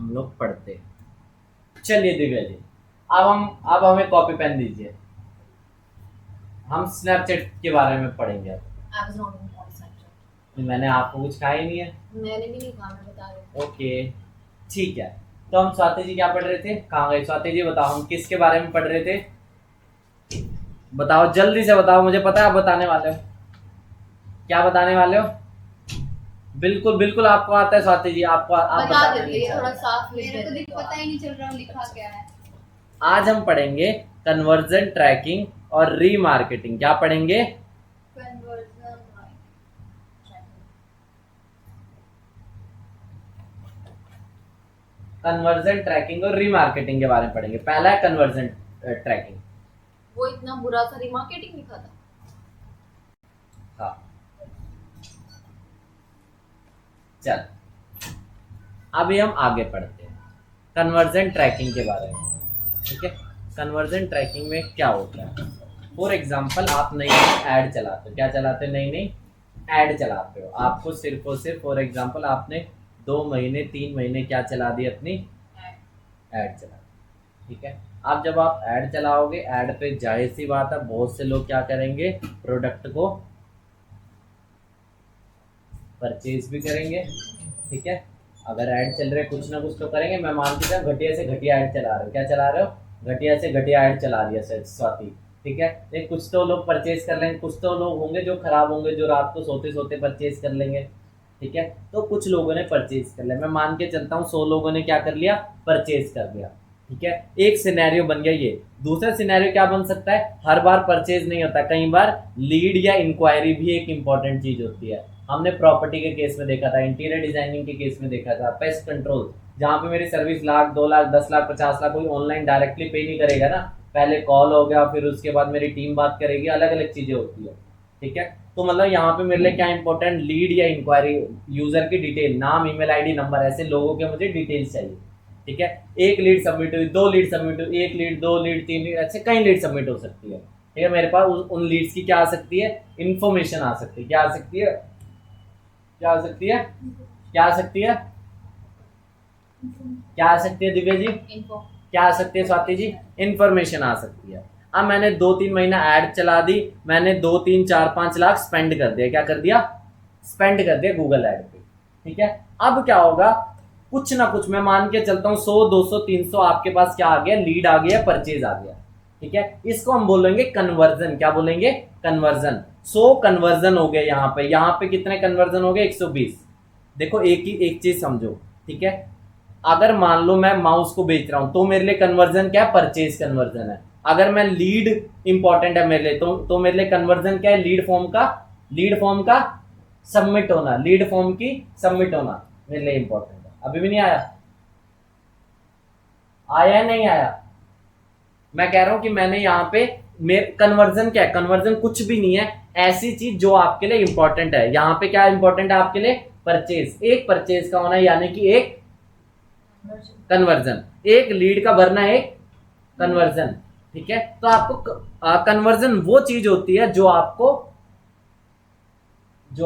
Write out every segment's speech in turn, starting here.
हम लोग पढ़ते हैं। चलिए दिव्या जी, अब हमें कॉपी पेन दीजिए। हम स्नैपचैट के बारे में पढ़ेंगे अब। मैंने आपको कुछ कहा ही नहीं है। मैंने भी नहीं कहा, मैं बता रही हूँ। ओके ठीक है। तो हम स्वाति जी क्या पढ़ रहे थे, कहाँ गए स्वाति जी? बताओ हम किसके बारे में पढ़ रहे थे, बताओ जल्दी से बताओ, मुझे पता है आप बताने वाले हो। क्या बताने वाले हो? बिल्कुल बिल्कुल आपको आता है स्वाति जी, आपको आप बता बताने देती है, नहीं थोड़ा चाहते। साफ लिख मेरे को देती तो तो पता ही नहीं चल रहा लिखा क्या है। आज हम पढ़ेंगे कन्वर्जन ट्रैकिंग और रीमार्केटिंग। क्या पढ़ेंगे? कन्वर्जन कन्वर्जन ट्रैकिंग और रीमार्केटिंग के बारे में पढ़ेंगे। पहला है कन्वर्जन ट्रैकिंग। वो इतना बुरा सा रिमार्केटिंग लिखा था। हाँ चल, अभी हम आगे पढ़ते हैं कन्वर्जन ट्रैकिंग के बारे में। ठीक है, कन्वर्जन ट्रैकिंग में क्या होता है? फॉर एग्जांपल आप नई नई ऐड चलाते हो। क्या चलाते हो? नई नई ऐड चलाते हो। आपको सिर्फ और सिर्फ फॉर एग्जांपल आपने 2 महीने 3 महीने क्या चला दी, अपनी ऐड चला दी। ठीक है, अब जब आप ऐड चलाओगे, ऐड पे जाहिर सी बात है बहुत से लोग क्या करेंगे, प्रोडक्ट को परचेज भी करेंगे। ठीक है, अगर ऐड चल रहे कुछ ना कुछ तो करेंगे। मैं मान के चल घटिया से घटिया ऐड चला रहे हो। क्या चला रहे हो? घटिया से घटिया ऐड चला रही है स्वाति। ठीक है, लेकिन कुछ तो लोग परचेज कर लेंगे, कुछ तो लोग होंगे जो खराब होंगे, जो रात को सोते सोते परचेज कर लेंगे। ठीक है, तो कुछ लोगों ने परचेज कर लिया। मैं मान के चलता हूँ 100 लोगों ने क्या कर लिया, परचेज कर लिया। ठीक है, एक सिनेरियो बन गया ये। दूसरा सिनेरियो क्या बन सकता है? हर बार परचेज नहीं होता, कई बार लीड या इंक्वायरी भी एक इंपॉर्टेंट चीज होती है। हमने प्रॉपर्टी के केस में देखा था, इंटीरियर डिजाइनिंग के केस में देखा था, पेस्ट कंट्रोल, जहाँ पे मेरी सर्विस लाख 2 लाख 10 लाख 50 लाख, कोई ऑनलाइन डायरेक्टली पे नहीं करेगा ना, पहले कॉल हो गया, फिर उसके बाद मेरी टीम बात करेगी, अलग अलग चीजें होती है। ठीक है, तो मतलब यहाँ पे मेरे लिए क्या इंपॉर्टेंट, लीड या इंक्वायरी, यूजर की डिटेल, नाम ईमेल आईडी नंबर, ऐसे लोगों के मुझे डिटेल्स चाहिए। ठीक है, एक लीड सबमिट हुई, 2 लीड सबमिट हुई, 1 लीड 2 लीड 3 लीड, ऐसे कई लीड सबमिट हो सकती है। ठीक है, मेरे पास उन लीड्स की क्या आ सकती है, इन्फॉर्मेशन आ सकती है। क्या आ सकती है? क्या आ सकती है? क्या आ सकती है? क्या आ सकती है दिव्या जी? इनको क्या आ सकती है स्वाति जी? इंफॉर्मेशन आ सकती है। अब मैंने 2-3 महीना ऐड चला दी, मैंने 2-3-4-5 लाख स्पेंड कर दिया। क्या कर दिया? स्पेंड कर दिया गूगल ऐड पे। ठीक है, अब क्या होगा, कुछ ना कुछ मैं मान के चलता हूँ 100 200 300 आपके पास क्या आ गया, लीड आ गया, परचेज आ गया। ठीक है, इसको हम बोलेंगे कन्वर्जन। क्या बोलेंगे? कन्वर्जन। 100 कन्वर्जन हो गए। यहाँ पे कितने कन्वर्जन हो गए? 120। देखो एक चीज समझो। ठीक है, अगर मान लो मैं माउस को बेच रहा हूं तो मेरे लिए कन्वर्जन क्या है? परचेज कन्वर्जन है। अगर मैं लीड इंपॉर्टेंट है मेरे लिए तो मेरे लिए कन्वर्जन क्या है? लीड फॉर्म का सबमिट होना, लीड फॉर्म की सबमिट होना मेरे लिए इंपॉर्टेंट है। अभी भी नहीं आया? आया है नहीं आया? मैं कह रहा हूं कि मैंने यहाँ पे कन्वर्जन क्या है? कन्वर्जन कुछ भी नहीं है, ऐसी चीज जो आपके लिए इंपॉर्टेंट है। यहाँ पे क्या इंपॉर्टेंट है आपके लिए? परचेज। एक परचेज का होना यानी कि एक कन्वर्जन, एक लीड का भरना एक कन्वर्जन। ठीक है, तो आपको कन्वर्जन वो चीज होती है जो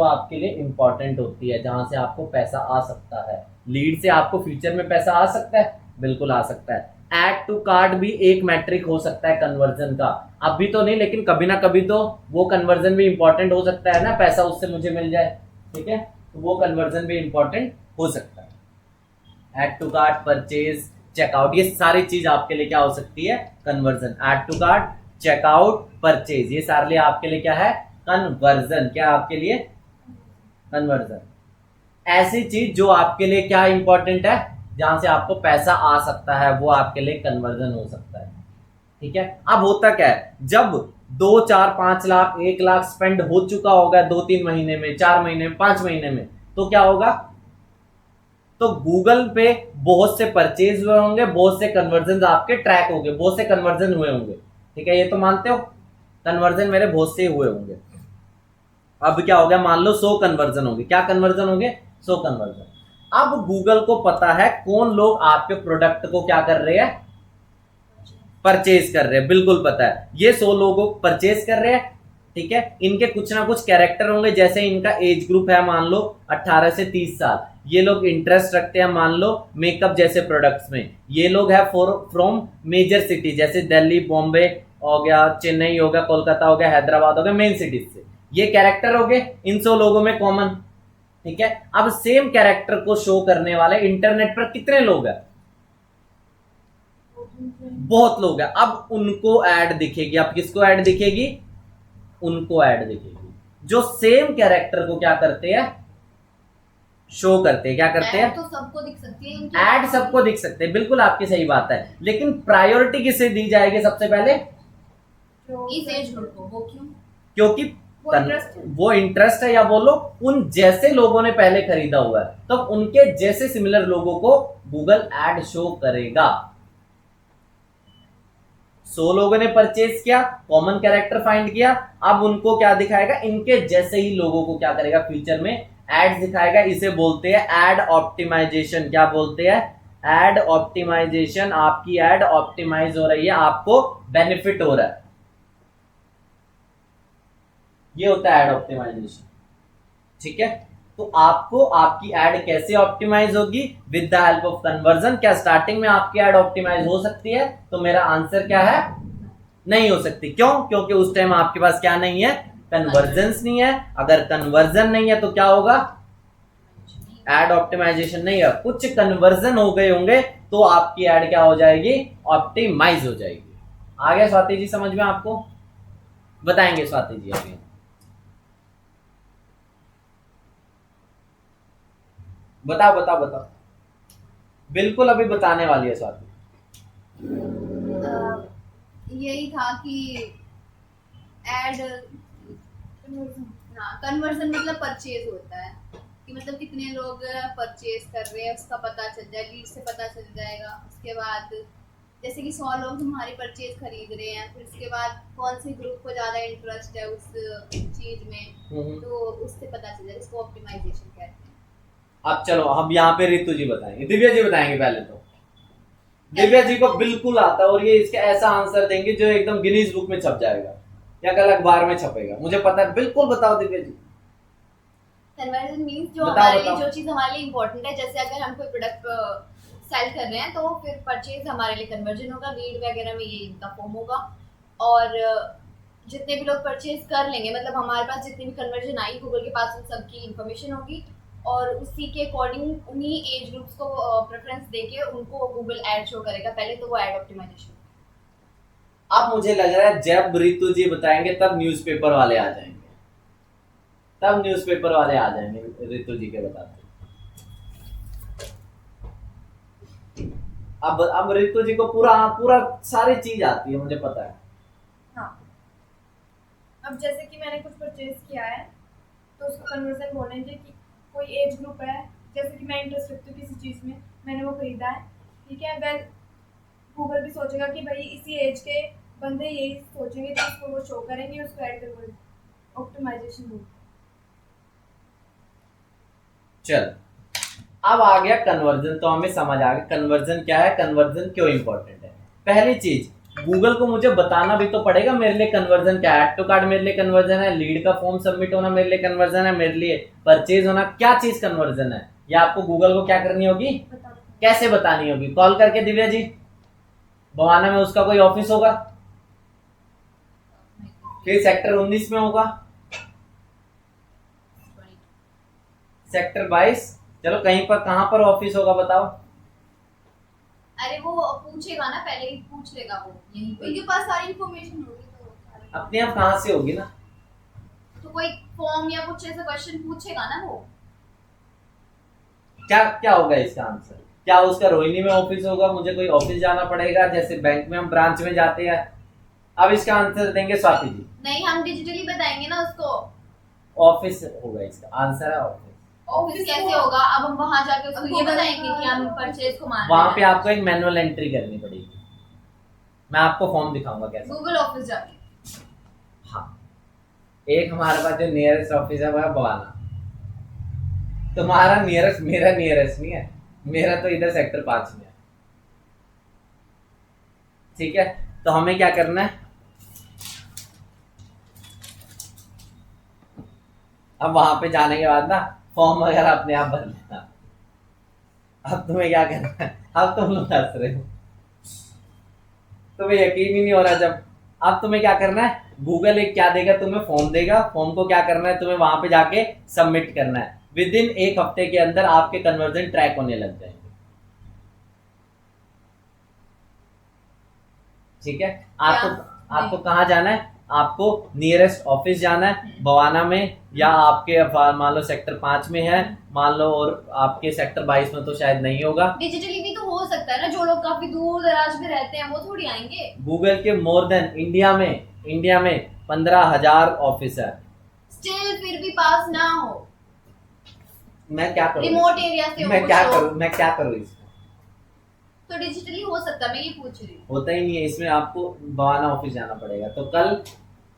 आपके लिए इंपॉर्टेंट होती है, जहां से आपको पैसा आ सकता है। लीड से आपको फ्यूचर में पैसा आ सकता है, बिल्कुल आ सकता है। ऐड टू कार्ट भी एक मैट्रिक हो सकता है कन्वर्जन का। अभी तो नहीं, लेकिन कभी ना कभी तो वो कन्वर्जन भी इंपॉर्टेंट हो सकता है ना, पैसा उससे मुझे मिल जाए। ठीक है, तो वो कन्वर्जन भी इंपॉर्टेंट हो सकता है। Add to cart, purchase, checkout, ये सारी चीज आपके लिए क्या हो सकती है? Conversion. Add to cart, checkout, purchase, ये सारे लिए आपके लिए क्या है? कन्वर्जन। क्या आपके लिए? कन्वर्जन। ऐसी चीज जो आपके लिए क्या इंपॉर्टेंट है, जहां से आपको पैसा आ सकता है, वो आपके लिए कन्वर्जन हो सकता है। ठीक है, अब होता क्या है, जब 2 4 5 लाख 1 लाख स्पेंड हो चुका होगा 2-3 महीने में, 4 महीने में, 5 महीने में, तो क्या होगा, तो गूगल पे बहुत से परचेज हुए होंगे, बहुत से कन्वर्जन आपके ट्रैक होंगे, बहुत से कन्वर्जन हुए होंगे। ठीक है, ये तो मानते हो कन्वर्जन मेरे बहुत से हुए होंगे। अब क्या हो गया, मान लो 100 कन्वर्जन होंगे। क्या कन्वर्जन होंगे? 100 कन्वर्जन। अब गूगल को पता है कौन लोग आपके प्रोडक्ट को क्या कर रहे हैं, परचेज कर रहे हैं। बिल्कुल पता है, ये 100 लोगों परचेज कर रहे हैं। ठीक है, इनके कुछ ना कुछ कैरेक्टर होंगे, जैसे इनका एज ग्रुप है मान लो 18 से 30 साल, ये लोग इंटरेस्ट रखते हैं मान लो मेकअप जैसे प्रोडक्ट्स में, ये लोग है फ्रॉम मेजर सिटी जैसे दिल्ली, बॉम्बे हो गया, चेन्नई हो गया, कोलकाता हो गया, हैदराबाद हो गया, मेन सिटीज से। ये कैरेक्टर हो गए इन 100 लोगों में कॉमन, ठीक है। अब सेम कैरेक्टर को शो करने वाले इंटरनेट पर कितने लोग हैं? बहुत लोग हैं। अब उनको ऐड दिखेगी, अब किसको ऐड दिखेगी? उनको ऐड दिखेगी जो सेम कैरेक्टर को क्या करते हैं, शो करते हैं। क्या करते हैं? ऐड तो सबको दिख सकती है इनकी, ऐड सबको दिख सकते हैं, बिल्कुल आपकी सही बात है, लेकिन प्रायोरिटी किसे दी जाएगी सबसे पहले? इस एज ग्रुप को। वो क्यों? क्योंकि वो इंटरेस्ट है। वो इंटरेस्ट है, या बोलो उन जैसे लोगों ने पहले खरीदा हुआ है, तो उनके जैसे सिमिलर लोगों को गूगल ऐड शो करेगा। 100 लोगों ने परचेज किया, कॉमन कैरेक्टर फाइंड किया, अब उनको क्या दिखाएगा? इनके जैसे ही लोगों को क्या करेगा? फ्यूचर में एड्स दिखाएगा। इसे बोलते हैं एड ऑप्टिमाइजेशन। क्या बोलते हैं? Ad optimisation. आपकी एड ऑप्टिमाइज हो रही है, आपको बेनिफिट हो रहा है, ये होता है एड ऑप्टिमाइजेशन, ठीक है। तो आपको आपकी एड कैसे ऑप्टिमाइज होगी? With the help of conversion. क्या स्टार्टिंग में आपकी एड ऑप्टिमाइज हो सकती है? तो मेरा आंसर क्या है? नहीं हो सकती। क्यों? क्योंकि उस टाइम आपके पास क्या नहीं है? कन्वर्जन नहीं है। अगर कन्वर्जन नहीं है तो क्या होगा? एड ऑप्टिमाइजेशन नहीं है। कुछ कन्वर्जन हो गए होंगे तो आपकी एड क्या हो जाएगी? ऑप्टिमाइज हो जाएगी। आ गया स्वाति जी समझ में? आपको बताएंगे स्वाति जी अभी। बताओ बताओ बताओ, बिल्कुल अभी बताने वाली है स्वाति। यही था कि एड कन्वर्जन मतलब परचेज होता है, कि मतलब कितने लोग परचेज कर रहे हैं उसका पता चल जाए, लीड से पता चल जाएगा। उसके बाद जैसे कि 100 लोग तुम्हारी परचेज खरीद रहे हैं, फिर उसके बाद कौन से ग्रुप को ज़्यादा इंटरेस्ट है उस चीज़ में, तो उससे पता चल जाएगा। इसको ऑप्टिमाइजेशन कहते हैं। अब चलो हम यहाँ पे रितु जी बताएंगे, दिव्या जी बताएंगे पहले तो। दिव्या जी को बिल्कुल आता है और ये इसका ऐसा आंसर देंगे जो एकदम गिनीज बुक में छप जाएगा या कल अखबार में छपेगा, मुझे पता है। बिल्कुल बताओ दिव्या जी। कन्वर्जन मींस जो बताओ, हमारे बताओ। लिए, जो चीज हमारे लिए इंपॉर्टेंट है, जैसे अगर हम कोई प्रोडक्ट सेल कर रहे हैं तो फिर परचेज हमारे लिए कन्वर्जन होगा, लीड वगैरह में ये इनका फॉर्म होगा। और जितने भी लोग परचेज कर लेंगे, मतलब हमारे पास जितनी भी कन्वर्जन आई, गूगल के पास उन सबकी इन्फॉर्मेशन होगी और उसी के अकॉर्डिंग उन्हीं एज ग्रुप्स को प्रेफरेंस देके उनको गूगल ऐड शो करेगा पहले, तो वो ऐड ऑप्टिमाइजेशन। अब मुझे लग रहा है जब रितु जी बताएंगे तब न्यूज़पेपर वाले आ जाएंगे, तब न्यूज़पेपर वाले आ जाएंगे रितु जी के बताते। अब रितु जी को पूरा पूरा सारी चीज आती है, मुझे पता है। हाँ, अब जैसे कि मैंने कुछ परचेज किया है तो उसका कन्वर्जन बोलेंगे कि कोई एज ग्रुप है, जैसे कि मैं इंटरेस्ट रखती हूँ किसी चीज़ में, मैंने वो खरीदा है, ठीक है। वह गूगल भी सोचेगा कि भाई इसी एज के बंदे यही सोचेंगे तो उसको वो शो करेंगे, उसको ऐड करेंगे। ऑप्टिमाइजेशन बोलते हैं। चल अब आ गया कन्वर्जन, तो हमें समझ आ गया कन्वर्जन क्या है, कन्वर्जन क्यों इंपॉर्टेंट है। पहली चीज, गूगल को मुझे बताना भी तो पड़ेगा मेरे लिए कन्वर्जन क्या है। ऐड टू कार्ट मेरे लिए कन्वर्जन है, लीड का फॉर्म सबमिट होना मेरे लिए कन्वर्जन है, मेरे लिए परचेज होना, क्या चीज कन्वर्जन है, या आपको गूगल को क्या करनी होगी, कैसे बतानी होगी? कॉल करके। दिव्या जी, बवाना में उसका कोई ऑफिस होगा, फिर सेक्टर 19 में होगा, सेक्टर 22, चलो कहीं पर, कहां पर ऑफिस होगा बताओ? अरे वो पूछेगा ना, पहले ही पूछ लेगा वो यहीं पे। उनके पास सारी इन्फॉर्मेशन होगी तो अपने आप कहां से होगी ना, तो कोई फॉर्म या कुछ ऐसा क्वेश्चन पूछेगा ना वो। क्या क्या होगा इसका आंसर? क्या उसका रोहिणी में ऑफिस होगा, मुझे कोई ऑफिस जाना पड़ेगा, जैसे बैंक में हम ब्रांच में जाते हैं? अब इसका आंसर देंगे स्वाति जी। नहीं, हम डिजिटली बताएंगे ना उसको। ऑफिस होगा इसका आंसर, है ऑफिस। ऑफिस कैसे होगा? अब हम वहां जाके उसको ये बताएंगे कि हम परचेज को मान वहां पे आपको एक मैनुअल एंट्री करनी पड़ेगी, मैं आपको फॉर्म दिखाऊंगा कैसे। गूगल ऑफिस जाके। हाँ, एक हमारे पास जो नियरेस्ट ऑफिस है वो है बवाना। तुम्हारा नियरेस्ट, मेरा नियरेस्ट नहीं है, मेरा तो इधर सेक्टर 5 में है, ठीक है। तो हमें क्या करना है, अब वहां पे जाने के बाद ना फॉर्म वगैरह अपने आप भर लेना, अब तुम्हें क्या करना है? अब तुम लोग हंस रहे हो, तुम्हें यकीन ही नहीं हो रहा। जब अब तुम्हें क्या करना है, गूगल एक क्या देगा तुम्हें, फॉर्म देगा। फॉर्म को क्या करना है, तुम्हें वहां पे जाके सबमिट करना है। विद इन 1 हफ्ते के अंदर आपके कन्वर्जन ट्रैक होने लग जाएंगे। ठीक है, आपको कहाँ जाना है, आपको नियरेस्ट ऑफिस जाना है बवाना में, या आपके मान लो सेक्टर 5 में है मान लो, और आपके सेक्टर 22 में तो शायद नहीं होगा। डिजिटली भी तो हो सकता है ना, जो लोग काफी दूर दराज में रहते हैं वो थोड़ी आएंगे। गूगल के मोर देन इंडिया में 15,000 ऑफिस है। स्टिल फिर भी पास ना हो, मैं क्या करूं, रिमोट एरिया से हो मैं क्या कुछ लोग, करूं, मैं क्या करूं इसमें? तो डिजिटली हो सकता है, मैं ये पूछ रही हूँ। होता ही नहीं है इसमें, आपको बवाना ऑफिस जाना पड़ेगा। तो कल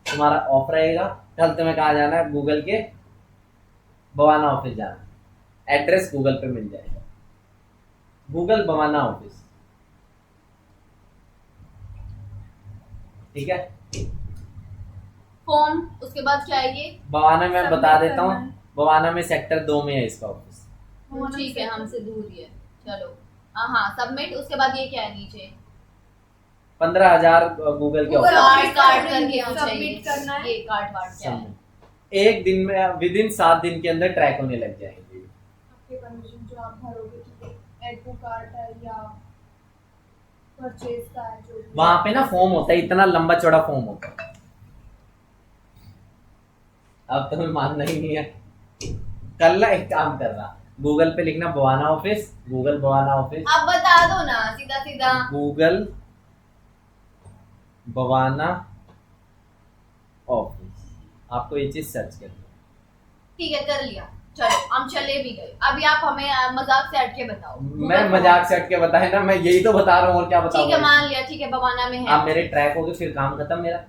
तुम्हारा ऑफ रहेगा, कल तुम्हें कहाँ जाना है, गूगल के बवाना ऑफिस जाना है। एड्रेस गूगल पे मिल जाएगा, गूगल बवाना ऑफिस। ठीक है, फॉर्म उसके बाद क्या है ये? बवाना में बता Submit देता हूँ, करना है। बवाना में सेक्टर 2 में है इसका ऑफिस। ठीक है, हमसे दूर ही है। चलो हाँ, सबमिट। उसके बाद ये क्या है नीचे? 15,000 गूगल के Google ऑफिस। कार्ड करके हम Submit चाहिए। करना है। ये कार्ड क्या है? एक दिन में, विद इन 7 दिन के अंदर ट्रैक होने लग जाएंगे। आपके कन्वर्जन जो आप भरोगे, ठीक है, एड टू कार्ट है या परचेज का है, जो भी वहां पे ना फॉर्म होता है, इतना लंबा चौड़ा फॉर्म होता है। अब तुम्हें मानना ही नहीं है। कल ना एक काम कर रहा, गूगल पे लिखना Bawana office, Google Bawana office, आप बता दो ना सीधा सीधा। गूगल बवाना ऑफिस, आपको ये चीज सर्च करनी है। ठीक है, कर लिया। चलो हम चले भी गए। अभी आप हमें मजाक से हटके बताओ। मैं मजाक से हट के बताए ना, मैं यही तो बता रहा हूँ, और क्या ठीक है, बताऊँ। मान लिया। ठीक है, बवाना में है। आप मेरे ट्रैक हो गए, फिर काम खत्म मेरा।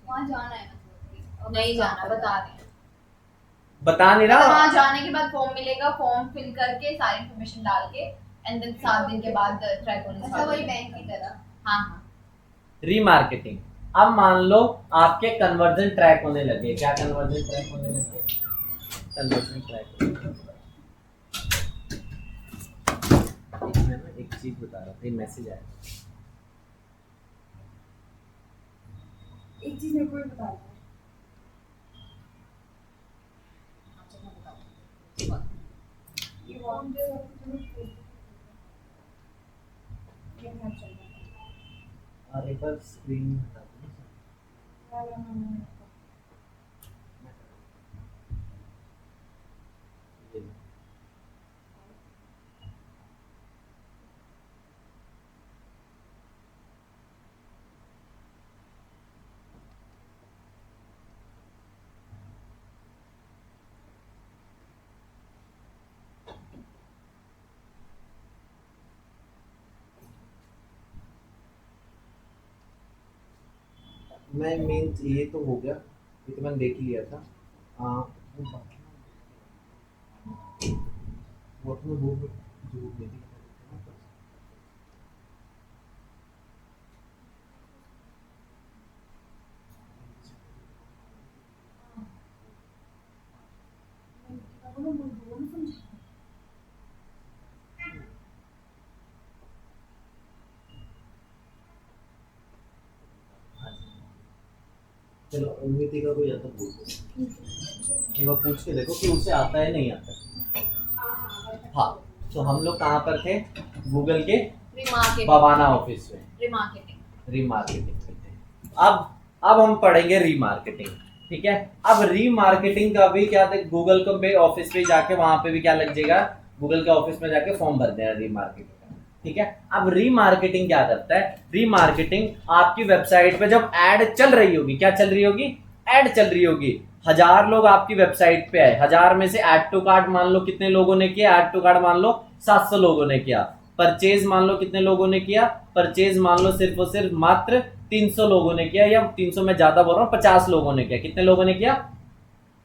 वहाँ जाना है मतलब नहीं जाना, बता रहे हैं। बता नहीं रहा। वहाँ जाने के बाद फॉर्म मिलेगा, फॉर्म फिल करके सारी इन्फॉर्मेशन डाल के एंड देन 7 दिन के बाद ट्रैक होने अच्छा वही बैंक की तरह। हाँ हाँ। रीमार्केटिंग। अब मान लो आपके कन्वर्जन ट्रैक होने लगे। क्या कन्वर्जन ट्रैक होने लगे? Conversion track. मैं ना एक चीज बता रहा था, मैसेज आया। एक चीज मेरे को भी बता दो। ये फॉर्म जो है तुम्हें ये मैं चल रहा और एक बार स्क्रीन हटा दो। है। ये लो। मैं मेन ये तो हो गया, ये तो मैंने देख लिया था। वो बाकी वो अपने वो जो मेरी चलो उम्मीद का कोई आता बोल दो, एक बार पूछ के देखो कि उसे आता है नहीं आता। हाँ, तो हम लोग कहाँ पर थे? गूगल के रिमार्केटिंग। बवाना ऑफिस में रिमार्केटिंग। रीमार्केटिंग में थे। अब हम पढ़ेंगे रीमार्केटिंग। ठीक है, अब रीमार्केटिंग का भी क्या थे, गूगल को पे ऑफिस पे जाके वहां पे भी क्या लग जाएगा, गूगल के ऑफिस में जाके फॉर्म भर देना रीमार्केटिंग का। ठीक है, अब रीमार्केटिंग क्या करता है? रीमार्केटिंग आपकी वेबसाइट पे जब एड चल रही होगी, क्या चल रही होगी? एड चल रही होगी। 1000 लोग आपकी वेबसाइट पे आए, 1000 में से ऐड टू कार्ट मान लो कितने लोगों ने किया? ऐड टू कार्ट मान लो 700 लोगों ने किया। परचेज मान लो कितने लोगों ने किया? परचेज मान लो सिर्फ और सिर्फ मात्र 300 लोगों ने किया, या 300 में ज्यादा बोल रहा हूँ, 50 लोगों ने किया। कितने लोगों ने किया?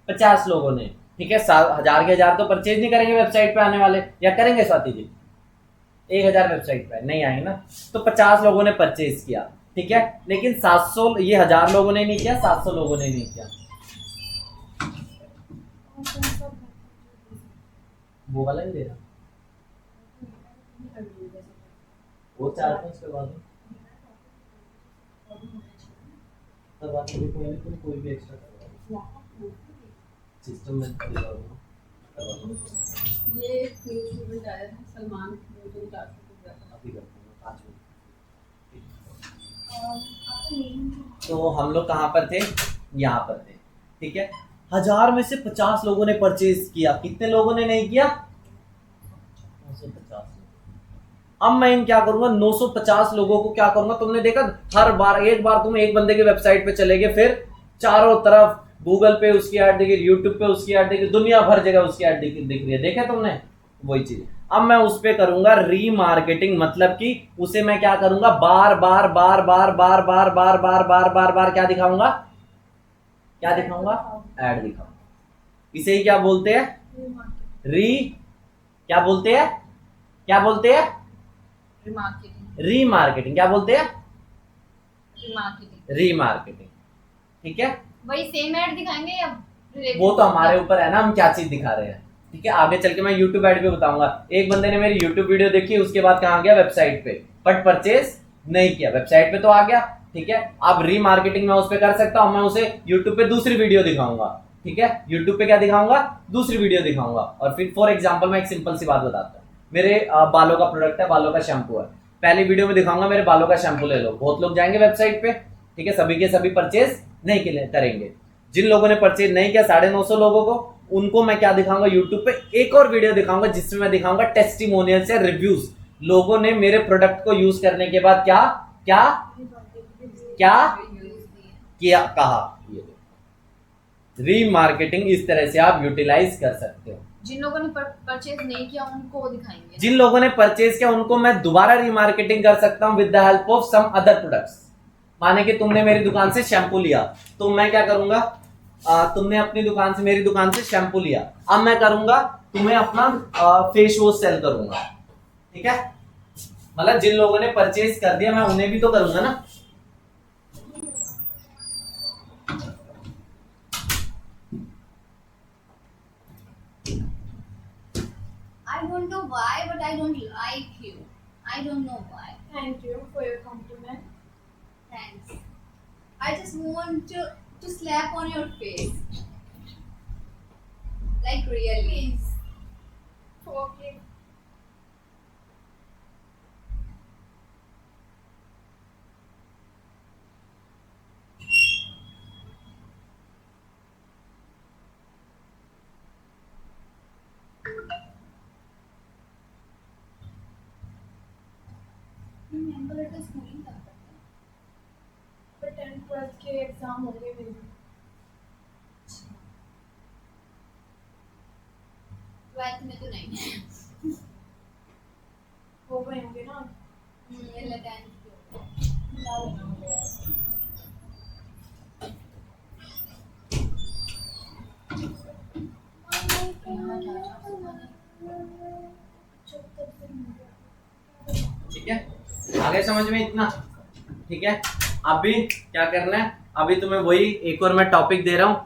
50 लोगों ने। ठीक है, 1000 के 1000 तो परचेज नहीं करेंगे वेबसाइट पे आने वाले, या करेंगे स्वाति जी? 1000 वेबसाइट पे नहीं आएंगे ना, तो 50 लोगों ने परचेज किया। ठीक है, लेकिन 700 ये 1000 लोगों ने नहीं किया, 700 लोगों ने नहीं किया। वो वाला नहीं दे रहा, वो 4-5 करवा दो, करवा दो, कोई भी एक्स्ट्रा करवा दो, सिस्टम में करवा दो। ये न्यू स्टूडेंट आया था सलमान, जो क्लास में अभी करते हैं 5 मिनट। आपका नेम तो हम लोग कहाँ पर थे, यहाँ पर थे, ठीक है। 1000 में से 50 लोगों ने परचेज किया, कितने लोगों ने नहीं किया, 950। अब मैं क्या करूंगा, 950 लोगों को क्या करूंगा, तुमने देखा हर बार एक बार तुम एक बंदे की वेबसाइट पे चले गए, फिर चारों तरफ गूगल पे उसकी ऐड दिख रही, यूट्यूब पे उसकी ऐड दिख रही, दुनिया भर जगह उसकी ऐड दिख रही है, देखा तुमने, वही चीज। अब मैं उस पे करूंगा रीमार्केटिंग, मतलब कि उसे मैं क्या करूंगा, बार बार बार बार बार बार बार बार बार बार बार क्या दिखाऊंगा, क्या दिखाऊंगा, ऐड दिखाऊंगा। इसे ही क्या बोलते हैं, क्या बोलते हैं, क्या बोलते हैं, रीमार्केटिंग। क्या बोलते हैं, रीमार्केटिंग, ठीक है। वही सेम ऐड दिखाएंगे या वो तो हमारे ऊपर है ना, हम क्या चीज दिखा रहे हैं, ठीक है। आगे चल के मैं YouTube ऐड पे बताऊंगा। एक बंदे ने मेरी YouTube वीडियो देखी, उसके बाद कहाँ गया, वेबसाइट पे, बट परचेज नहीं किया, वेबसाइट पे तो आ गया, ठीक है। अब रीमार्केटिंग मैं उस पे कर सकता हूँ, मैं उसे YouTube पे दूसरी वीडियो दिखाऊंगा, ठीक है। YouTube पे क्या दिखाऊंगा, दूसरी वीडियो दिखाऊंगा। और फिर फॉर एग्जाम्पल मैं एक सिंपल सी बात बताता हूँ, मेरे बालों का प्रोडक्ट है, बालों का शैम्पू है, पहली वीडियो में दिखाऊंगा मेरे बालों का शैम्पू ले लो, बहुत लोग जाएंगे वेबसाइट पे, ठीक है, सभी के सभी परचेज नहीं करेंगे। जिन लोगों ने परचेज नहीं किया 950 लोगों को, उनको मैं क्या दिखाऊंगा, यूट्यूब पे एक और वीडियो दिखाऊंगा जिसमें मैं दिखाऊंगा टेस्टिमोनियल्स या रिव्यूज, लोगों ने मेरे प्रोडक्ट को यूज करने के बाद क्या क्या क्या किया, कहा। रीमार्केटिंग इस तरह से आप यूटिलाइज कर सकते हो। जिन लोगों ने परचेज नहीं किया उनको दिखाएंगे, जिन लोगों ने परचेज किया उनको मैं दोबारा रीमार्केटिंग कर सकता हूं with the help of some other products. माने कि तुमने मेरी दुकान से शैम्पू लिया, तो मैं क्या करूंगा, तुमने अपनी दुकान से, मेरी दुकान से शैम्पू लिया, अब मैं करूंगा तुम्हें अपना फेस वॉश सेल करूंगा, ठीक है। मतलब जिन लोगों ने परचेज कर दिया मैं उन्हें भी तो करूंगा ना। I don't know why, but I don't like you. I don't know why. Thank you for your compliment. Thanks. I just want to slap on your face. Like really. Please. Okay. Remember it is schooling तब तक है। पर 10th 12th के exam होंगे मेरे, 12th में तो नहीं है। हो गए होंगे ना। ये 10th के हो गए। मिला लेना होगा यार। ठीक है, आगे समझ में इतना, ठीक है। अभी क्या करना है, अभी तुम्हें वही एक और मैं टॉपिक दे रहा हूँ।